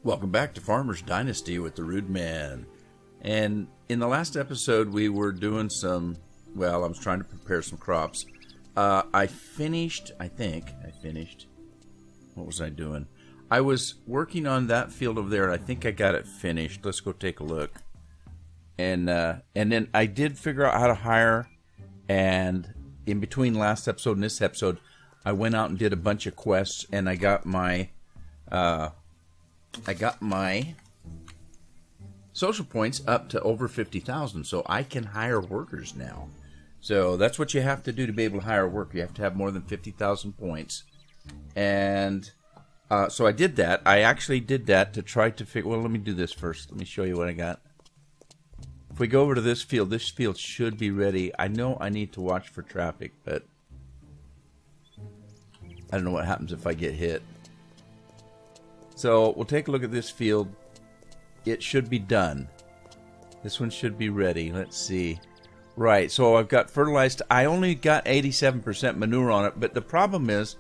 Welcome back to Farmer's Dynasty with the Rude Man. And in the last episode, we were doing I was trying to prepare some crops. I think I finished. What was I doing? I was working on that field over there, and I think I got it finished. Let's go take a look. And then I did figure out how to hire, and in between last episode and this episode, I went out and did a bunch of quests, and I got my social points up to over 50,000, so I can hire workers now. So that's what you have to do to be able to hire a worker. You have to have more than 50,000 points. And so I did that. I actually did that to try to figure... Well, let me do this first. Let me show you what I got. If we go over to this field should be ready. I know I need to watch for traffic, but I don't know what happens if I get hit. So we'll take a look at this field. It should be done. This one should be ready. Let's see. Right, so I've got fertilized. I only got 87% manure on it, but the problem is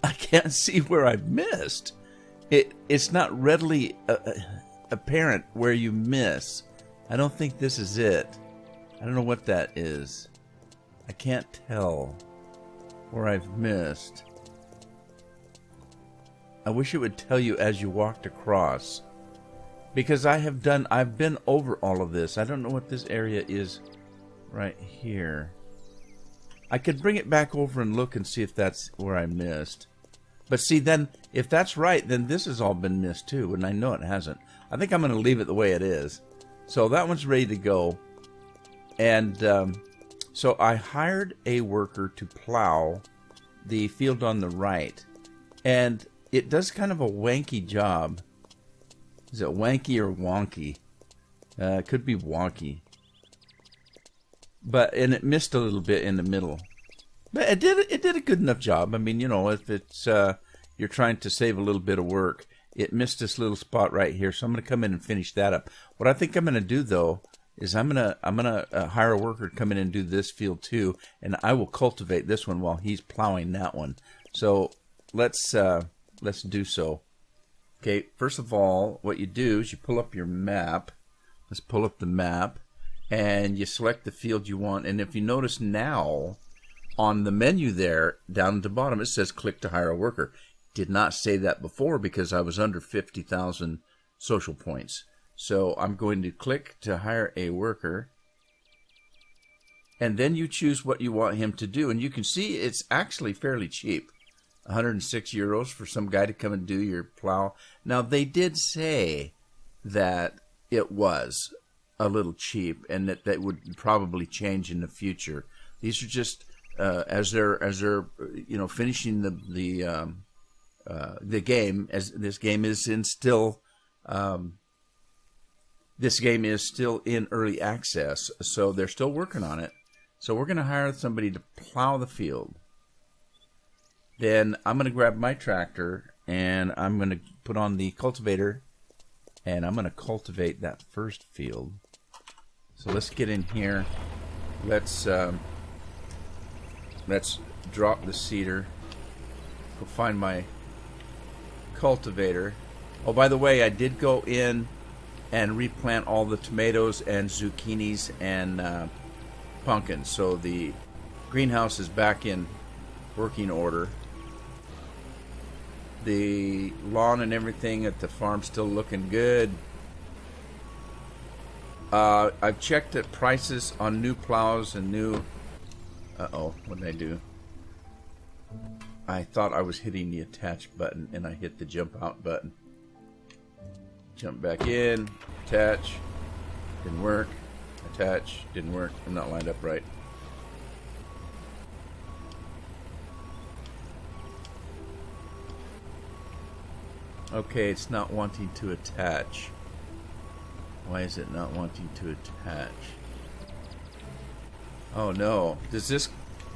I can't see where I've missed. It's not readily apparent where you miss. I don't think this is it. I don't know what that is. I can't tell where I've missed. I wish it would tell you as you walked across. Because I've been over all of this. I don't know what this area is right here. I could bring it back over and look and see if that's where I missed. But see, then, if that's right, then this has all been missed too, and I know it hasn't. I think I'm going to leave it the way it is. So that one's ready to go. And so I hired a worker to plow the field on the right. And it does kind of a wanky job. Is it wanky or wonky? It could be wonky. And it missed a little bit in the middle. But it did a good enough job. I mean, you know, if it's you're trying to save a little bit of work, it missed this little spot right here. So I'm going to come in and finish that up. What I think I'm going to do though is I'm gonna hire a worker to come in and do this field too, and I will cultivate this one while he's plowing that one. So let's do so. Okay, first of all, what you do is you pull up your map. Let's pull up the map, and you select the field you want. And if you notice now, on the menu there, down at the bottom, it says click to hire a worker. Did not say that before because I was under 50,000 social points. So I'm going to click to hire a worker. And then you choose what you want him to do. And you can see it's actually fairly cheap. 106 euros for some guy to come and do your plow. Now, they did say that it was a little cheap and that would probably change in the future. These are just as they're finishing the game, as this game is still in early access, so they're still working on it. So we're going to hire somebody to plow the field. Then I'm going to grab my tractor and I'm going to put on the cultivator and I'm going to cultivate that first field. So let's get in here. Let's drop the seeder. Go find my cultivator. Oh, by the way, I did go in and replant all the tomatoes and zucchinis and pumpkins. So the greenhouse is back in working order. The lawn and everything at the farm still looking good. I've checked at prices on new plows and new... Uh-oh, what did I do? I thought I was hitting the attach button and I hit the jump out button. Jump back in, attach, didn't work, attach, didn't work. I'm not lined up right. Okay, it's not wanting to attach. Why is it not wanting to attach? Oh no. Does this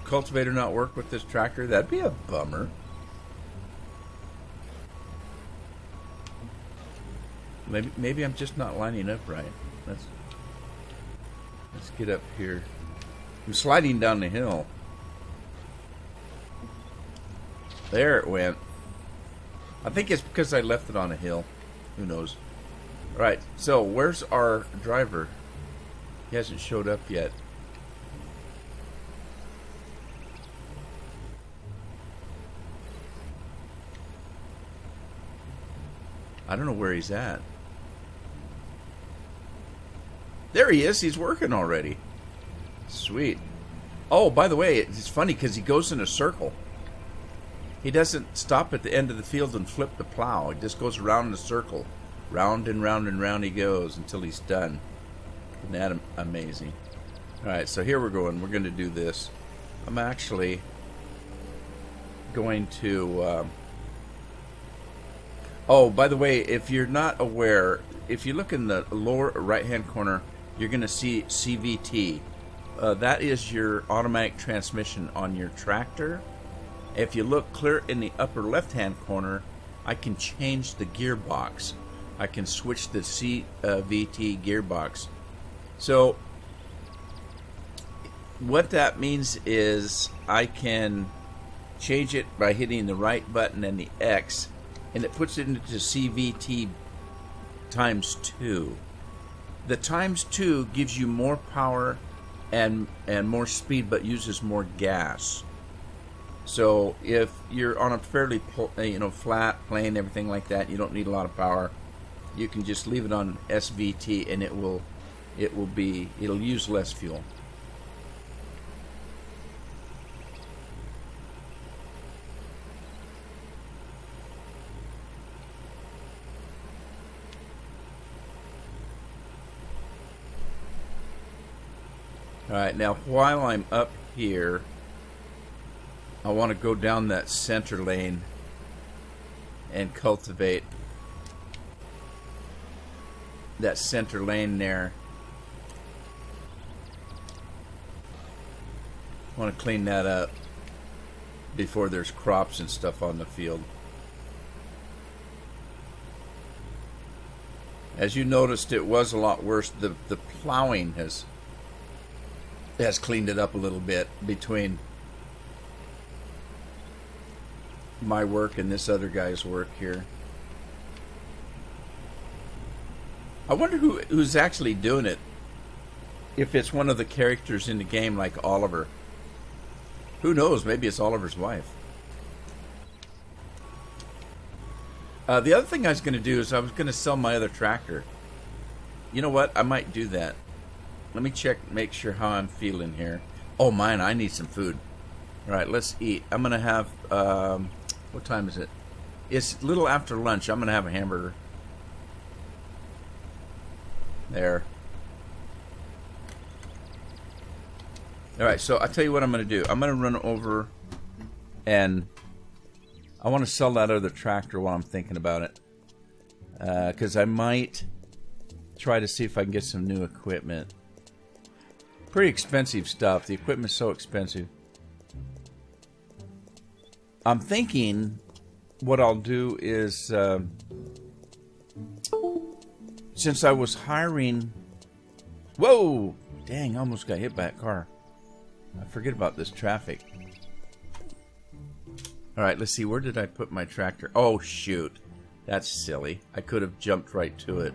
cultivator not work with this tractor? That'd be a bummer. Maybe I'm just not lining up right. Let's get up here. I'm sliding down the hill. There it went. I think it's because I left it on a hill. Who knows? All right, so where's our driver? He hasn't showed up yet. I don't know where he's at. There he is. He's working already. Sweet. Oh, by the way, it's funny because he goes in a circle. He doesn't stop at the end of the field and flip the plow. He just goes around in a circle. Round and round and round he goes until he's done. Isn't that amazing? Alright, so here we're going. We're going to do this. I'm actually going to... Oh, by the way, if you're not aware, if you look in the lower right-hand corner, you're going to see CVT. That is your automatic transmission on your tractor. If you look clear in the upper left-hand corner, I can change the gearbox. I can switch the CVT gearbox. So, what that means is I can change it by hitting the right button and the X, and it puts it into CVT times 2. The times 2 gives you more power and more speed, but uses more gas. So if you're on a fairly flat plane, everything like that, you don't need a lot of power. You can just leave it on SVT, and it'll use less fuel. Alright, now while I'm up here, I want to go down that center lane and cultivate that center lane there. I want to clean that up before there's crops and stuff on the field. As you noticed, it was a lot worse. The plowing has cleaned it up a little bit between my work and this other guy's work here. I wonder who's actually doing it. If it's one of the characters in the game like Oliver. Who knows? Maybe it's Oliver's wife. The other thing I was going to do is I was going to sell my other tractor. You know what? I might do that. Let me check, make sure how I'm feeling here. Oh, mine, I need some food. All right, let's eat. I'm going to have, what time is it? It's a little after lunch. I'm going to have a hamburger. There. All right, so I'll tell you what I'm going to do. I'm going to run over and I want to sell that other tractor while I'm thinking about it. Because I might try to see if I can get some new equipment. Pretty expensive stuff. The equipment's so expensive. I'm thinking what I'll do is, since I was hiring... Whoa! Dang, I almost got hit by a car. I forget about this traffic. Alright, let's see. Where did I put my tractor? Oh, shoot. That's silly. I could have jumped right to it.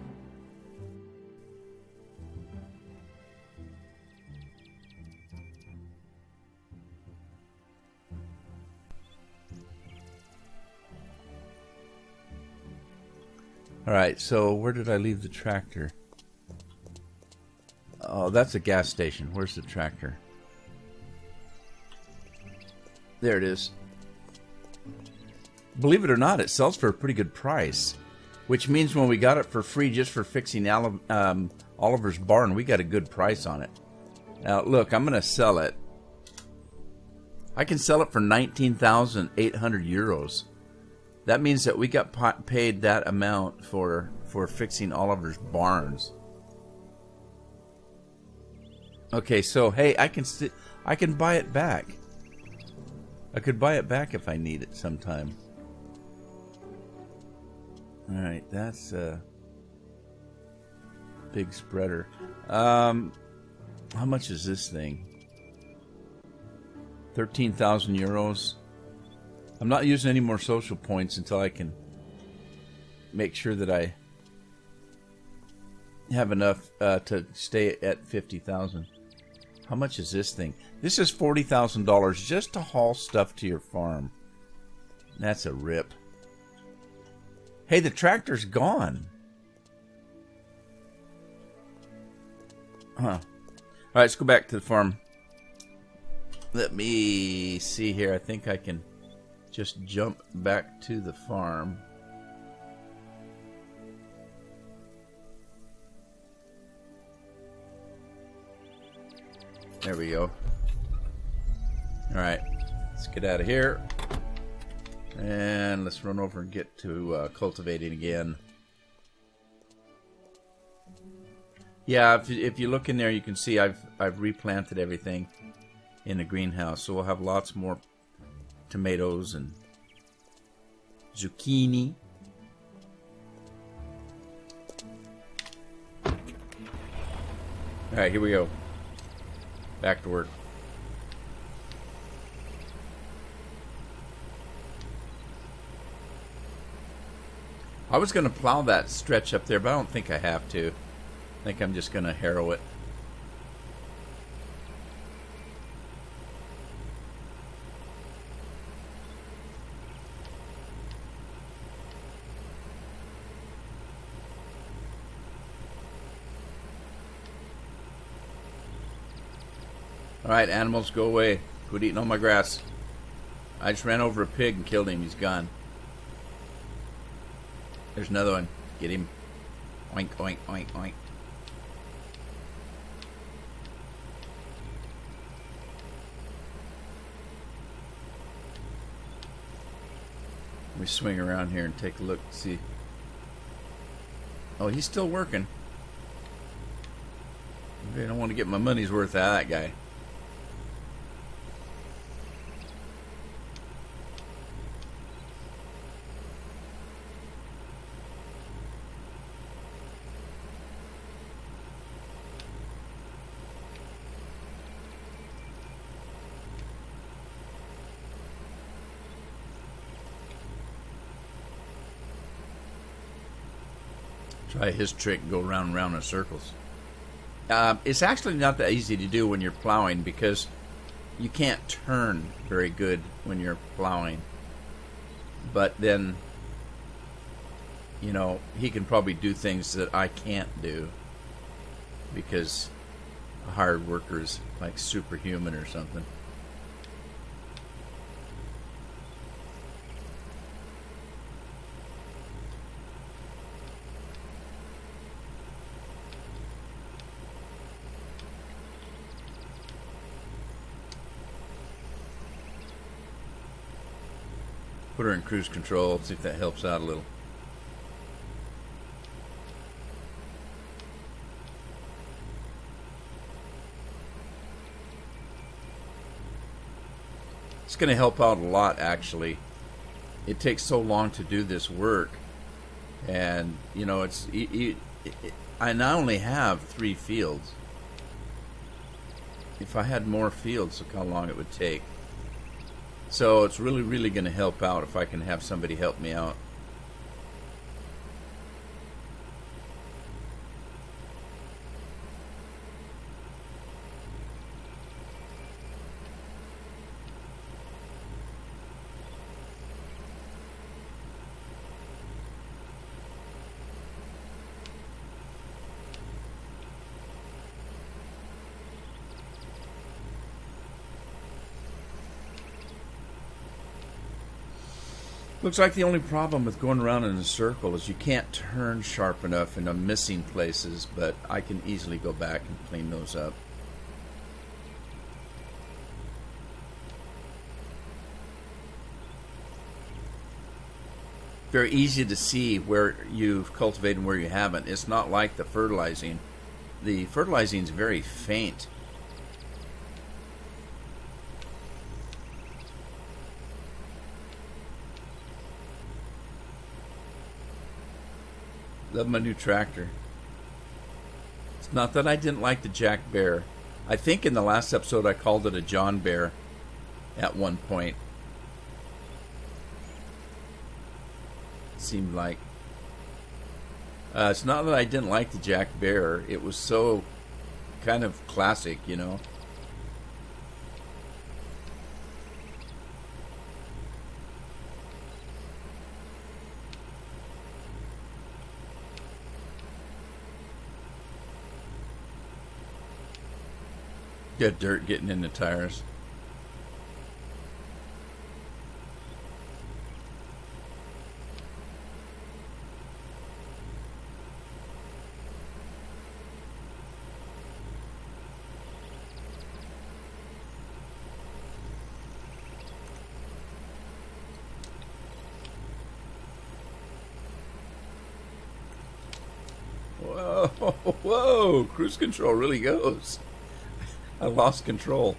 Alright, so where did I leave the tractor? Oh, that's a gas station. Where's the tractor? There it is. Believe it or not, it sells for a pretty good price. Which means when we got it for free just for fixing Oliver's barn, we got a good price on it. Now, look, I'm going to sell it. I can sell it for 19,800 euros. That means that we got paid that amount for fixing Oliver's barns. Okay, so hey, I can buy it back. I could buy it back if I need it sometime. All right, that's a big spreader. How much is this thing? 13,000 euros. I'm not using any more social points until I can make sure that I have enough to stay at 50,000. How much is this thing? This is $40,000 just to haul stuff to your farm. That's a rip. Hey, the tractor's gone. Huh. All right, let's go back to the farm. Let me see here. I think I can just jump back to the farm. There we go. All right, let's get out of here. And let's run over and get to cultivating again. Yeah, if you look in there, you can see I've replanted everything in the greenhouse. So we'll have lots more tomatoes and zucchini. All right, here we go. Back to work. I was going to plow that stretch up there, but I don't think I have to. I think I'm just going to harrow it. Alright, animals, go away. Quit eating all my grass. I just ran over a pig and killed him. He's gone. There's another one. Get him. Oink, oink, oink, oink. Let me swing around here and take a look and see. Oh, he's still working. I don't want to get my money's worth out of that guy. Try his trick and go round and round in circles. It's actually not that easy to do when you're plowing because you can't turn very good when you're plowing. But then, you know, he can probably do things that I can't do because a hired worker is like superhuman or something. Put her in cruise control, see if that helps out a little. It's going to help out a lot, actually. It takes so long to do this work. And, you know, I not only have 3 fields. If I had more fields, look how long it would take. So it's really, really going to help out if I can have somebody help me out. Looks like the only problem with going around in a circle is you can't turn sharp enough and I'm missing places, but I can easily go back and clean those up. Very easy to see where you've cultivated and where you haven't. It's not like the fertilizing. The fertilizing is very faint. Love my new tractor. It's not that I didn't like the Jack Bear. I think in the last episode I called it a John Bear at one point. It seemed like. It's not that I didn't like the Jack Bear. It was so kind of classic, you know. Got dirt getting in the tires. Whoa, whoa, cruise control really goes. I lost control.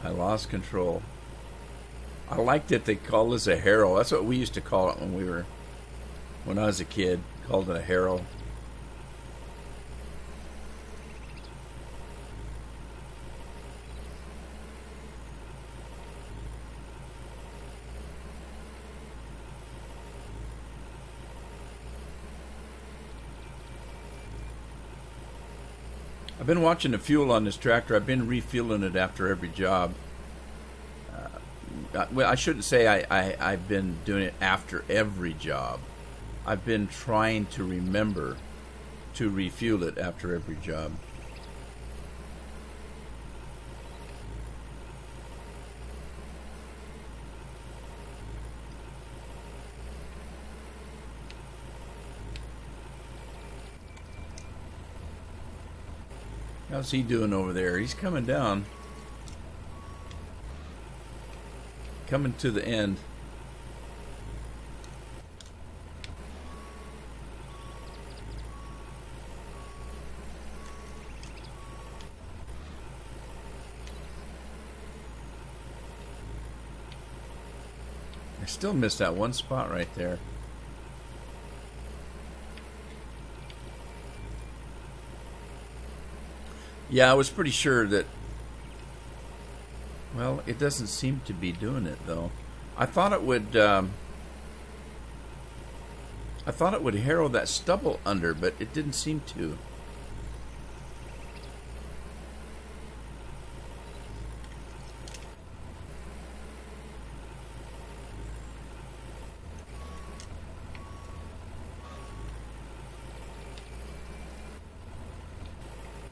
I lost control. I liked it. They called this a harrow. That's what we used to call it when I was a kid. Called it a harrow. I've been watching the fuel on this tractor. I've been refueling it after every job. Well, I shouldn't say I've been doing it after every job. I've been trying to remember to refuel it after every job. How's he doing over there? He's coming down. Coming to the end. I still missed that one spot right there. Yeah, I was pretty sure that... Well, it doesn't seem to be doing it, though. I thought it would harrow that stubble under, but it didn't seem to.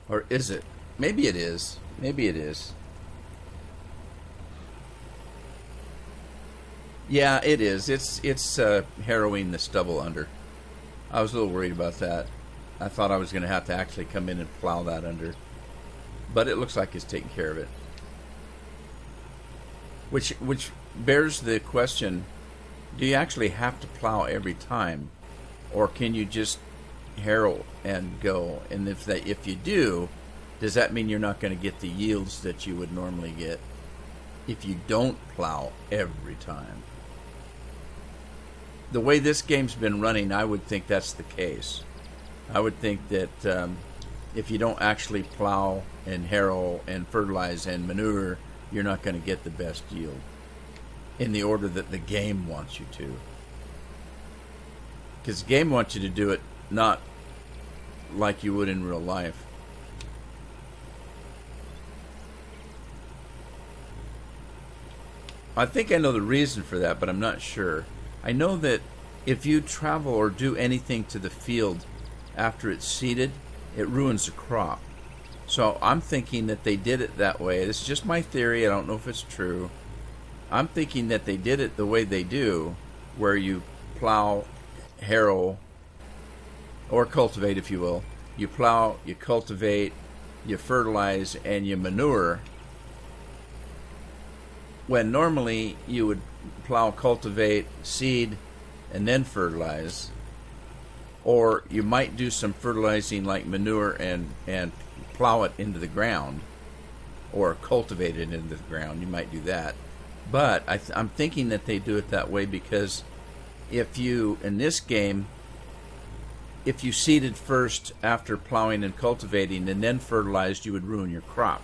Or is it? Maybe it is. Maybe it is. Yeah, it is. It's harrowing the stubble under. I was a little worried about that. I thought I was going to have to actually come in and plow that under. But it looks like it's taking care of it. Which bears the question, do you actually have to plow every time? Or can you just harrow and go? And if you do, does that mean you're not going to get the yields that you would normally get if you don't plow every time? The way this game's been running, I would think that's the case. I would think that if you don't actually plow and harrow and fertilize and manure, you're not going to get the best yield in the order that the game wants you to. Because the game wants you to do it not like you would in real life. I think I know the reason for that, but I'm not sure. I know that if you travel or do anything to the field after it's seeded, it ruins the crop. So I'm thinking that they did it that way. This is just my theory. I don't know if it's true. I'm thinking that they did it the way they do, where you plow, harrow, or cultivate, if you will. You plow, you cultivate, you fertilize, and you manure. When normally you would plow, cultivate, seed, and then fertilize. Or you might do some fertilizing like manure and plow it into the ground. Or cultivate it into the ground. You might do that. But I'm thinking that they do it that way because if you, in this game, if you seeded first after plowing and cultivating and then fertilized, you would ruin your crop.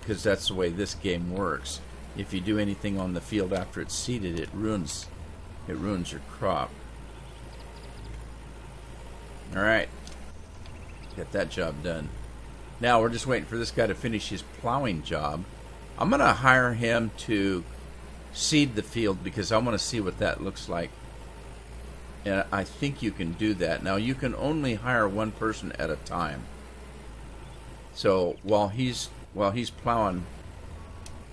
Because that's the way this game works. if you do anything on the field after it's seeded, it ruins your crop. All right, get that job done. Now we're just waiting for this guy to finish his plowing job. I'm going to hire him to seed the field because I want to see what that looks like. And I think you can do that. Now you can only hire one person at a time. So while he's plowing,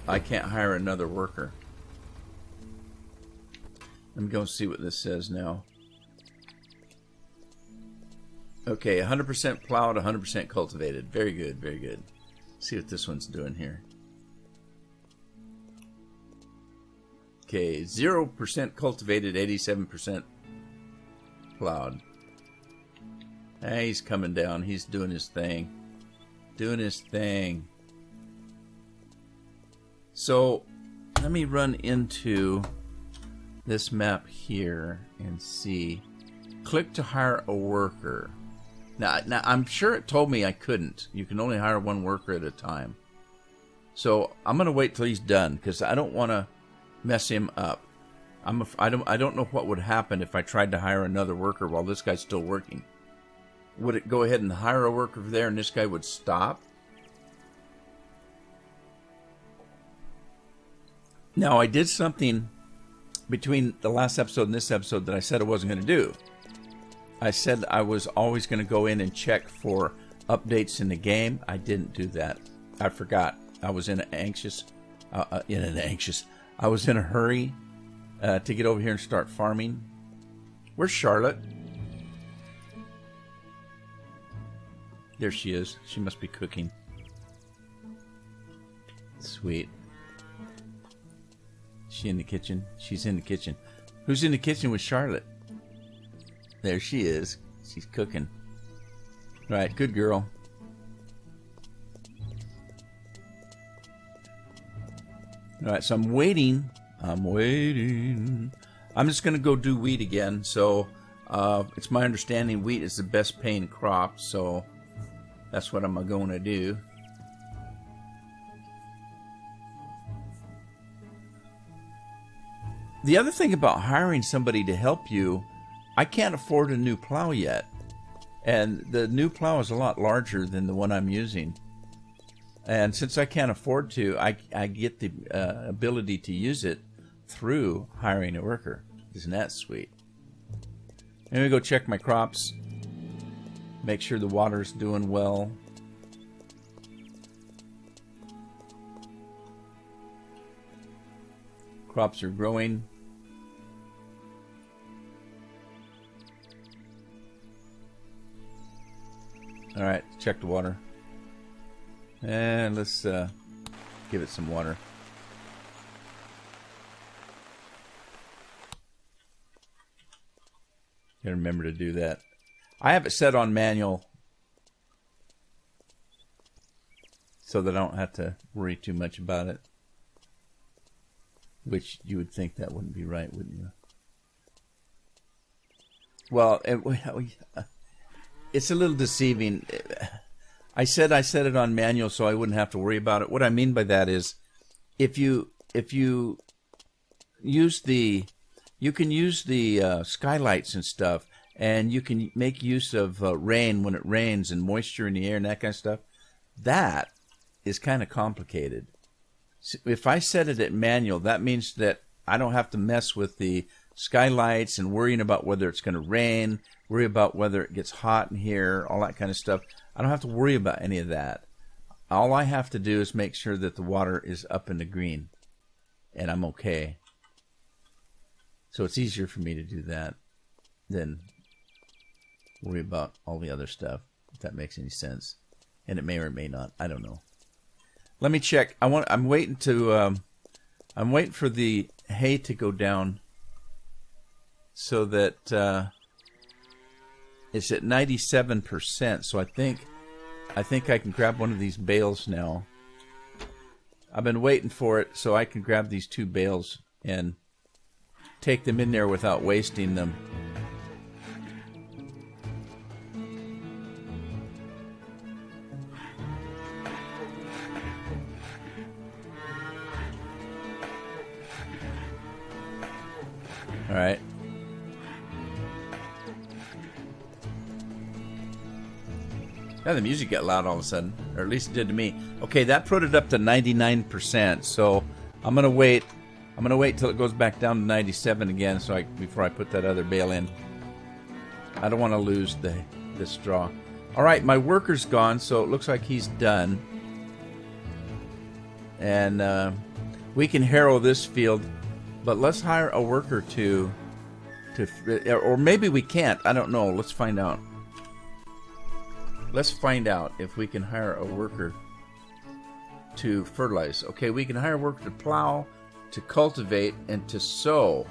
I can't hire another worker. Let me go see what this says now. Okay, 100% plowed, 100% cultivated. Very good, very good. Let's see what this one's doing here. Okay, 0% cultivated, 87% plowed. He's coming down. He's doing his thing. Doing his thing. So, let me run into this map here and see. Click to hire a worker. Now, I'm sure it told me I couldn't. You can only hire one worker at a time. So, I'm going to wait till he's done because I don't want to mess him up. I don't know what would happen if I tried to hire another worker while this guy's still working. Would it go ahead and hire a worker there and this guy would stop? Now, I did something between the last episode and this episode that I said I wasn't going to do. I said I was always going to go in and check for updates in the game. I didn't do that. I forgot. I was I was in a hurry to get over here and start farming. Where's Charlotte? There she is. She must be cooking. Sweet. She in the kitchen? She's in the kitchen. Who's in the kitchen with Charlotte? There she is. She's cooking. Right, good girl. Alright, so I'm waiting. I'm just going to go do wheat again. So, it's my understanding wheat is the best paying crop. So, that's what I'm going to do. The other thing about hiring somebody to help you, I can't afford a new plow yet. And the new plow is a lot larger than the one I'm using. And since I can't afford to, I get the ability to use it through hiring a worker. Isn't that sweet? Let me go check my crops. Make sure the water's doing well. Crops are growing. All right, check the water. And let's give it some water. Gotta remember to do that. I have it set on manual so that I don't have to worry too much about it. Which you would think that wouldn't be right, wouldn't you? Well, it's a little deceiving. I said it on manual so I wouldn't have to worry about it. What I mean by that is, if you use you can use the skylights and stuff, and you can make use of rain when it rains and moisture in the air and that kind of stuff. That is kind of complicated. If I set it at manual, that means that I don't have to mess with the skylights and worrying about whether it's going to rain, worry about whether it gets hot in here, all that kind of stuff. I don't have to worry about any of that. All I have to do is make sure that the water is up in the green, and I'm okay. So it's easier for me to do that than worry about all the other stuff, if that makes any sense. And it may or may not. I don't know. Let me check. I'm waiting for the hay to go down so that it's at 97%. So I think I can grab one of these bales now. I've been waiting for it so I can grab these 2 bales and take them in there without wasting them. All right. Yeah, the music got loud all of a sudden, or at least it did to me. Okay, that put it up to 99%. So I'm gonna wait. I'm gonna wait till it goes back down to 97 again, so before I put that other bale in. I don't want to lose this straw. All right, my worker's gone, so it looks like he's done. And we can harrow this field, but let's hire a worker to, or maybe we can't. I don't know. Let's find out. Let's find out if we can hire a worker to fertilize. Okay, we can hire a worker to plow, to cultivate, and to sow,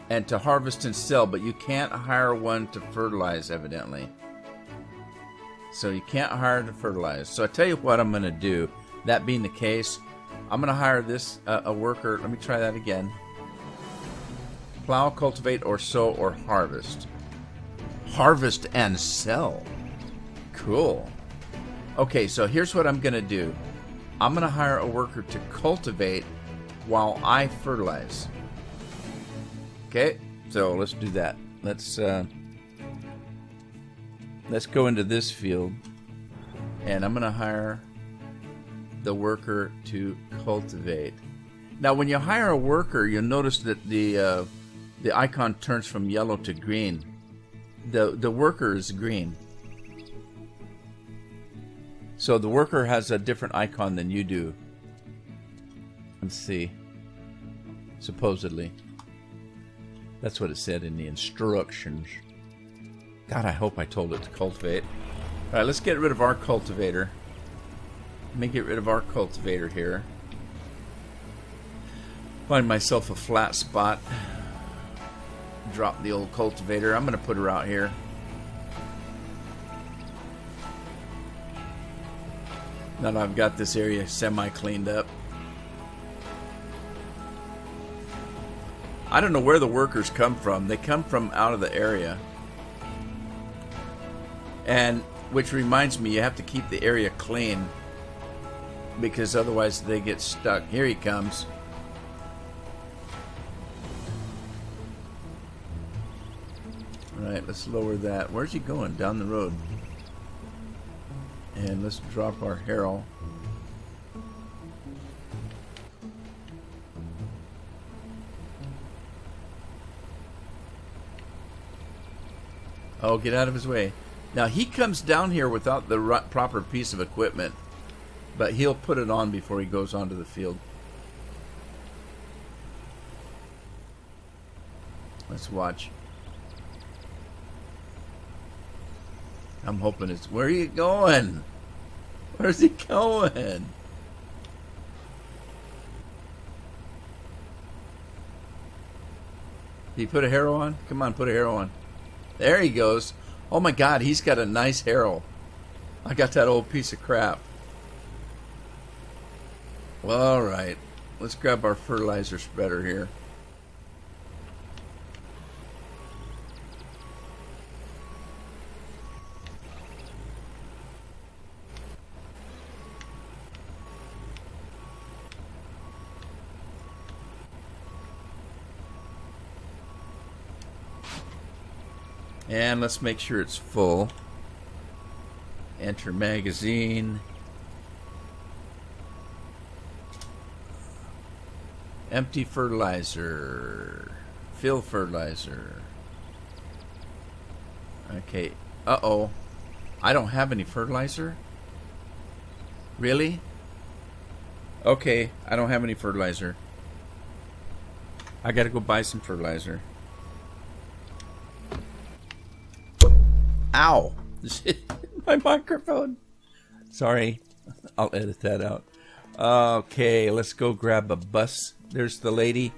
and to harvest and sell, but you can't hire one to fertilize, evidently. So you can't hire to fertilize. So I tell you what I'm going to do. That being the case, I'm going to hire this a worker. Let me try that again. Plow, cultivate, or sow, or harvest. Harvest and sell. Cool. Okay, so here's what I'm going to do. I'm going to hire a worker to cultivate while I fertilize. Okay, so let's do that. Let's go into this field, and I'm going to hire the worker to cultivate. Now, when you hire a worker, you'll notice that the icon turns from yellow to green. The worker is green. So the worker has a different icon than you do. Let's see. Supposedly. That's what it said in the instructions. God, I hope I told it to cultivate. All right, let's get rid of our cultivator. Let me get rid of our cultivator here. Find myself a flat spot. Drop the old cultivator. I'm going to put her out here. Now that I've got this area semi-cleaned up. I don't know where the workers come from. They come from out of the area. And which reminds me, you have to keep the area clean, because otherwise they get stuck. Here he comes. Alright, let's lower that. Where's he going? Down the road. And let's drop our harrow. Oh, get out of his way. Now, he comes down here without the proper piece of equipment, but he'll put it on before he goes onto the field. Let's watch. I'm hoping it's... Where are you going? Where's he going? Did he put a harrow on? Come on, put a harrow on. There he goes. Oh my God, he's got a nice harrow. I got that old piece of crap. Well, all right. Let's grab our fertilizer spreader here. And let's make sure it's full. Enter magazine. Empty fertilizer. Fill fertilizer. Okay. Uh-oh. I don't have any fertilizer? Really? Okay, I don't have any fertilizer. I gotta go buy some fertilizer. Ow! My microphone. Sorry. I'll edit that out. Okay, let's go grab a bus. There's the lady.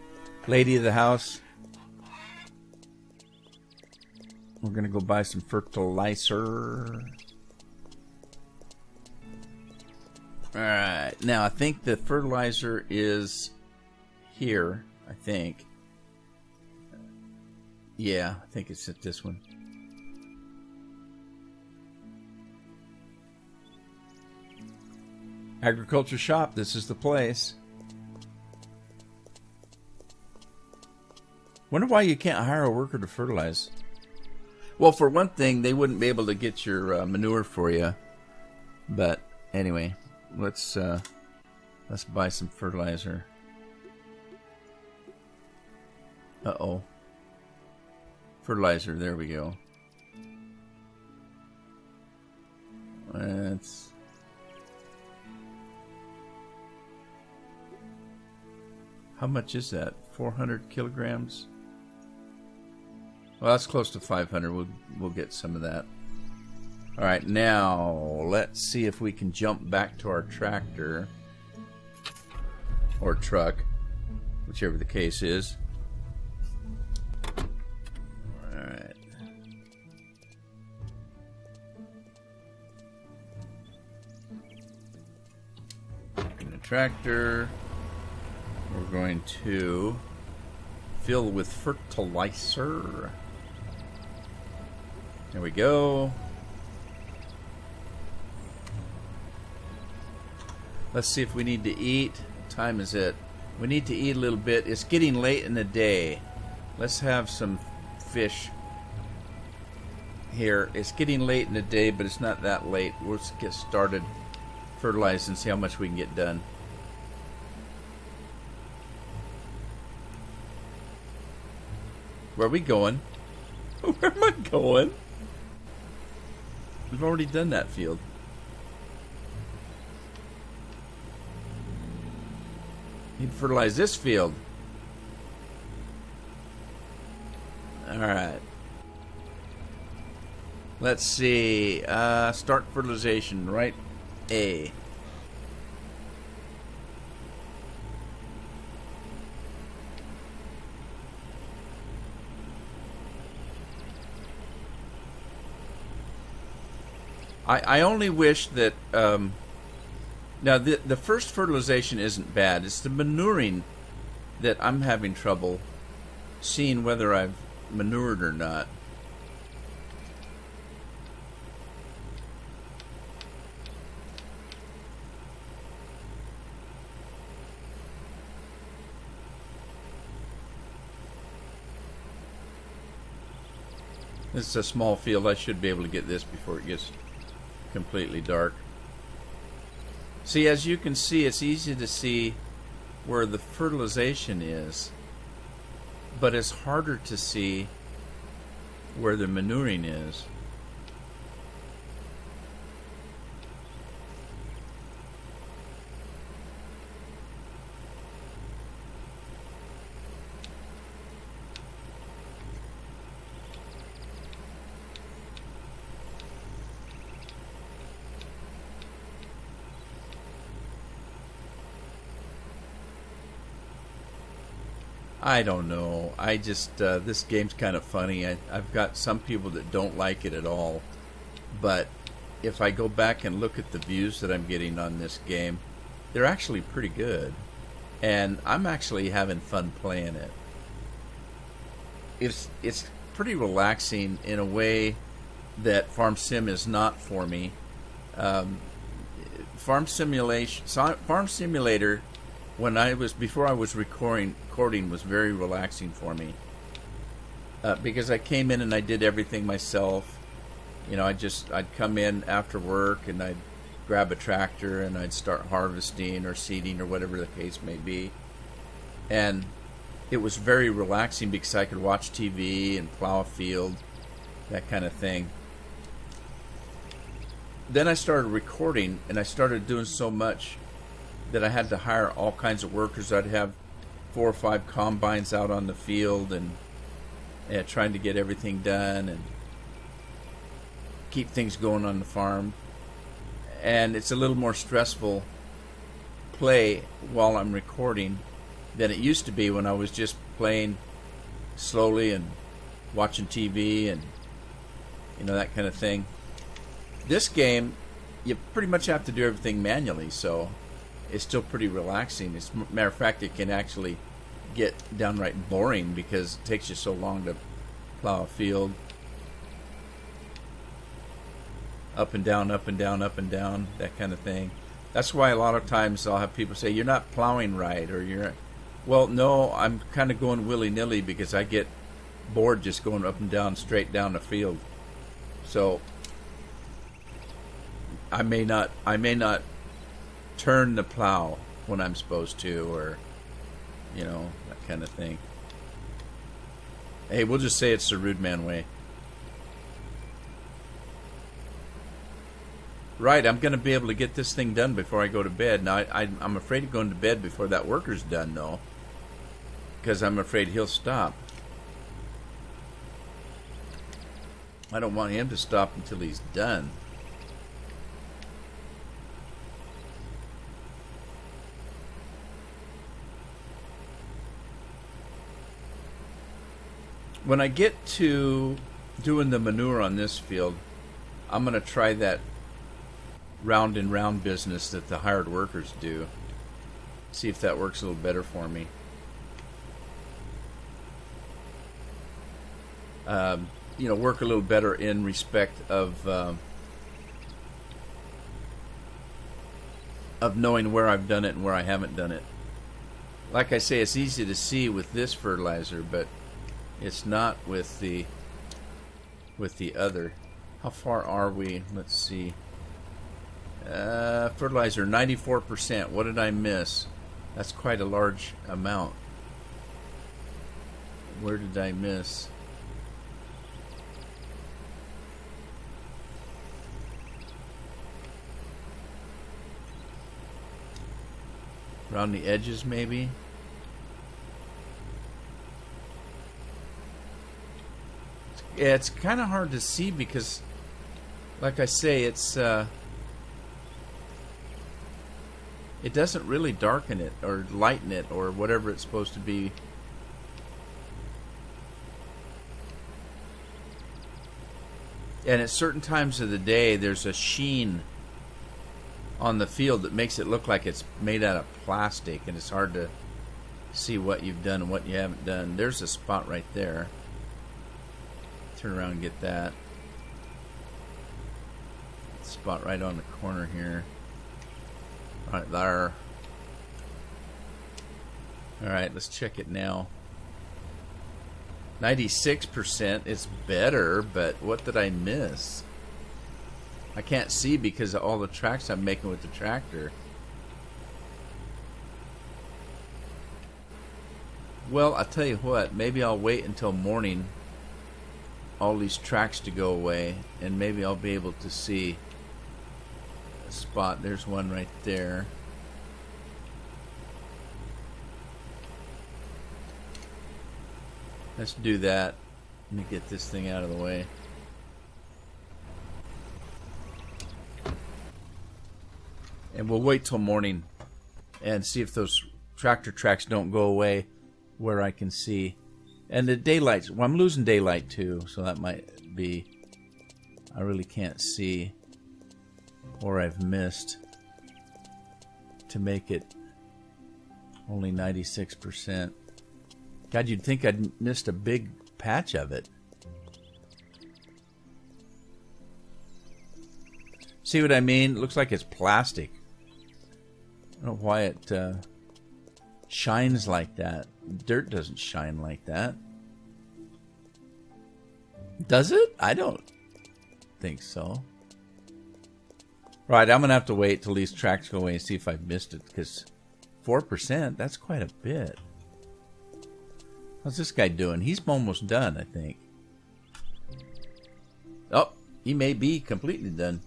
Lady of the house. We're going to go buy some fertilizer. Alright. Now, I think the fertilizer is here. I think. Yeah, I think it's at this one. Agriculture shop, this is the place. Wonder why you can't hire a worker to fertilize. Well, for one thing, they wouldn't be able to get your manure for you. But anyway, let's buy some fertilizer. Uh-oh. Fertilizer, there we go. Let's... How much is that? 400 kilograms? Well, that's close to 500. We'll get some of that. All right, now let's see if we can jump back to our tractor or truck, whichever the case is. All right. In the tractor, we're going to fill with fertilizer. There we go. Let's see if we need to eat. What time is it? We need to eat a little bit. It's getting late in the day. Let's have some fish here. It's getting late in the day, but it's not that late. Let's get started fertilizing and see how much we can get done. Where are we going? Where am I going? We've already done that field. Need to fertilize this field. Alright. Let's see. Start fertilization. Right A. I only wish that now the first fertilization isn't bad. It's the manuring that I'm having trouble seeing whether I've manured or not. This is a small field. I should be able to get this before it gets completely dark. See, as you can see, it's easy to see where the fertilization is, but it's harder to see where the manuring is. I don't know. I just, this game's kind of funny. I've got some people that don't like it at all. But if I go back and look at the views that I'm getting on this game, they're actually pretty good. And I'm actually having fun playing it. It's pretty relaxing in a way that Farm Sim is not for me. Farm Simulator, before I was recording was very relaxing for me, because I came in and I did everything myself. You know, I'd come in after work and I'd grab a tractor and I'd start harvesting or seeding or whatever the case may be, and it was very relaxing because I could watch TV and plow a field, that kind of thing. Then I started recording and I started doing so much that I had to hire all kinds of workers. I'd have 4 or 5 combines out on the field and trying to get everything done and keep things going on the farm. And it's a little more stressful play while I'm recording than it used to be when I was just playing slowly and watching TV and, you know, that kind of thing. This game, you pretty much have to do everything manually, so it's still pretty relaxing. As a matter of fact, it can actually get downright boring because it takes you so long to plow a field. Up and down, up and down, up and down, that kind of thing. That's why a lot of times I'll have people say, you're not plowing right, or Well, no, I'm kind of going willy-nilly because I get bored just going up and down, straight down the field. So I may not turn the plow when I'm supposed to, or that kind of thing. Hey, we'll just say it's the rude man way. Right, I'm going to be able to get this thing done before I go to bed. Now, I'm afraid of going to bed before that worker's done, though, because I'm afraid he'll stop. I don't want him to stop until he's done. When I get to doing the manure on this field, I'm going to try that round and round business that the hired workers do. See if that works a little better for me. Work a little better in respect of knowing where I've done it and where I haven't done it. Like I say, it's easy to see with this fertilizer, but it's not with the other. How far are we? Let's see. Fertilizer, 94%. What did I miss? That's quite a large amount. Where did I miss? Around the edges, maybe? Yeah, it's kind of hard to see because, like I say, it doesn't really darken it or lighten it or whatever it's supposed to be. And at certain times of the day, there's a sheen on the field that makes it look like it's made out of plastic, and it's hard to see what you've done and what you haven't done. There's a spot right there. Turn around and get that. Spot right on the corner here. Right there. Alright, let's check it now. 96% is better, but what did I miss? I can't see because of all the tracks I'm making with the tractor. Well, I'll tell you what, maybe I'll wait until morning, all these tracks to go away, and maybe I'll be able to see a spot. There's one right there. Let's do that. Let me get this thing out of the way. And we'll wait till morning and see if those tractor tracks don't go away where I can see. And the daylight, well, I'm losing daylight too, so that might be, I really can't see, or I've missed to make it only 96%. God, you'd think I'd missed a big patch of it. See what I mean? It looks like it's plastic. I don't know why it shines like that. Dirt doesn't shine like that. Does it? I don't think so. Right, I'm going to have to wait till these tracks go away and see if I've missed it, because 4%, that's quite a bit. How's this guy doing? He's almost done, I think. Oh, he may be completely done.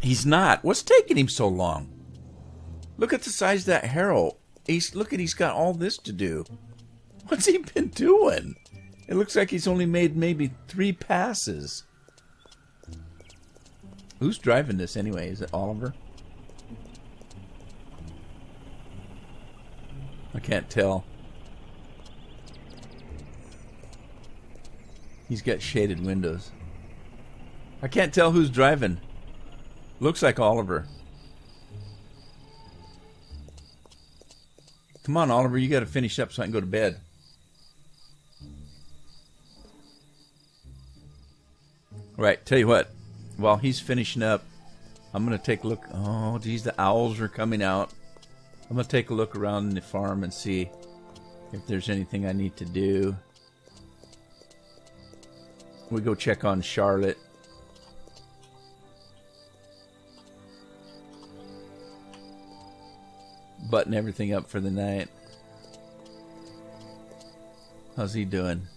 He's not. What's taking him so long? Look at the size of that harrow. He's got all this to do. What's he been doing? It looks like he's only made maybe 3 passes. Who's driving this anyway? Is it Oliver? I can't tell. He's got shaded windows. I can't tell who's driving. Looks like Oliver. Come on, Oliver, you got to finish up so I can go to bed. All right, tell you what. While he's finishing up, I'm going to take a look. Oh, geez, the owls are coming out. I'm going to take a look around the farm and see if there's anything I need to do. We go check on Charlotte. Button everything up for the night. How's he doing?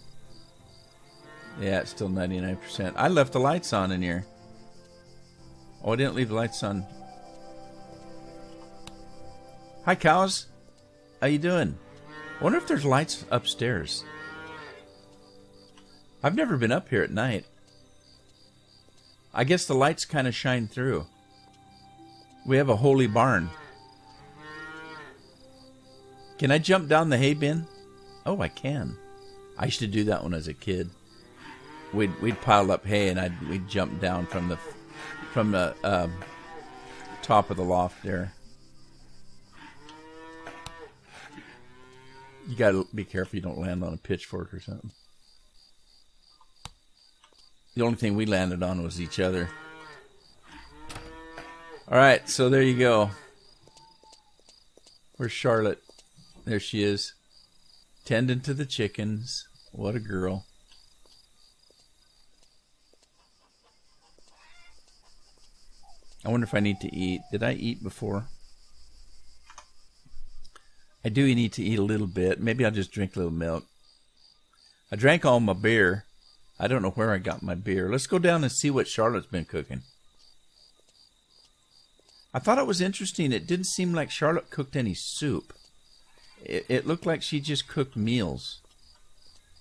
Yeah, it's still 99%. I left the lights on in here. Oh, I didn't leave the lights on. Hi, cows. How you doing? I wonder if there's lights upstairs. I've never been up here at night. I guess the lights kind of shine through. We have a holy barn. Can I jump down the hay bin? Oh, I can. I used to do that when I was a kid. We'd pile up hay and we'd jump down from the top of the loft there. You gotta be careful you don't land on a pitchfork or something. The only thing we landed on was each other. Alright, so there you go. Where's Charlotte? There she is. Tending to the chickens. What a girl. I wonder if I need to eat. Did I eat before? I do need to eat a little bit. Maybe I'll just drink a little milk. I drank all my beer. I don't know where I got my beer. Let's go down and see what Charlotte's been cooking. I thought it was interesting. It didn't seem like Charlotte cooked any soup. It looked like she just cooked meals.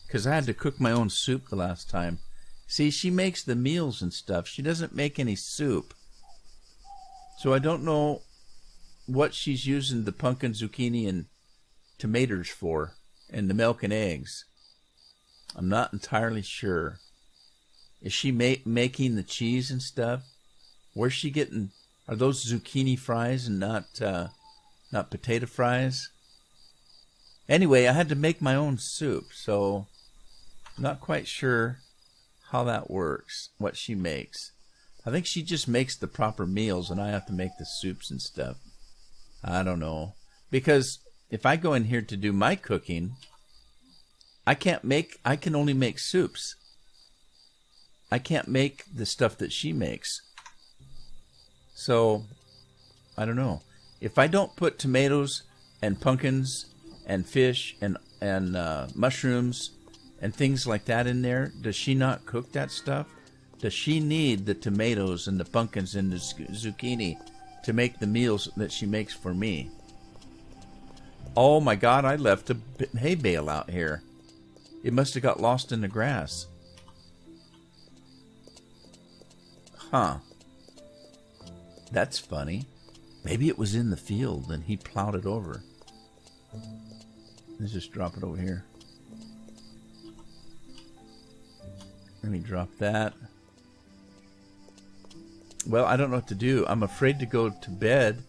Because I had to cook my own soup the last time. See, she makes the meals and stuff. She doesn't make any soup. So I don't know what she's using the pumpkin, zucchini, and tomatoes for. And the milk and eggs. I'm not entirely sure. Is she making the cheese and stuff? Where's she getting... Are those zucchini fries and not potato fries? Anyway, I had to make my own soup, so I'm not quite sure how that works, what she makes. I think she just makes the proper meals and I have to make the soups and stuff. I don't know. Because if I go in here to do my cooking, I can only make soups. I can't make the stuff that she makes. So, I don't know. If I don't put tomatoes and pumpkins and fish and mushrooms and things like that in there, does she not cook that stuff? Does she need the tomatoes and the pumpkins and the zucchini to make the meals that she makes for me? Oh my God, I left a hay bale out here. It must have got lost in the grass. Huh. That's funny. Maybe it was in the field and he plowed it over. Let's just drop it over here. Let me drop that. Well, I don't know what to do. I'm afraid to go to bed.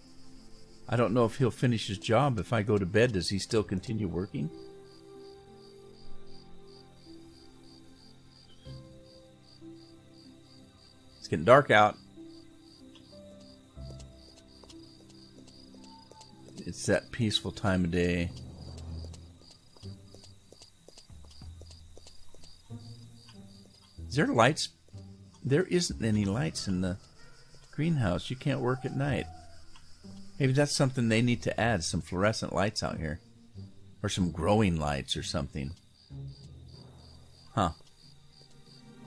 I don't know if he'll finish his job. If I go to bed, does he still continue working? It's getting dark out. It's that peaceful time of day. Is there lights? There isn't any lights in the greenhouse. You can't work at night. Maybe that's something they need to add, some fluorescent lights out here. Or some growing lights or something. Huh.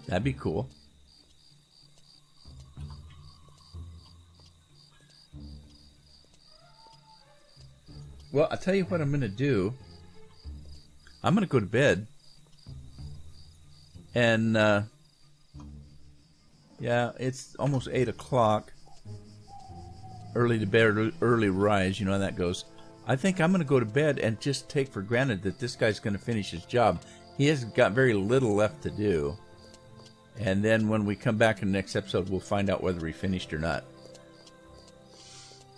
That'd be cool. Well, I'll tell you what I'm going to do. I'm going to go to bed. And, yeah, it's almost 8 o'clock. Early to bed, early rise, you know how that goes. I think I'm going to go to bed and just take for granted that this guy's going to finish his job. He has got very little left to do. And then when we come back in the next episode, we'll find out whether he finished or not.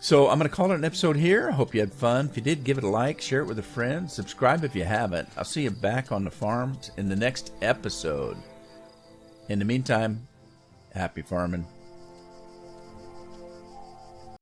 So I'm going to call it an episode here. I hope you had fun. If you did, give it a like, share it with a friend, subscribe if you haven't. I'll see you back on the farm in the next episode. In the meantime, happy farming.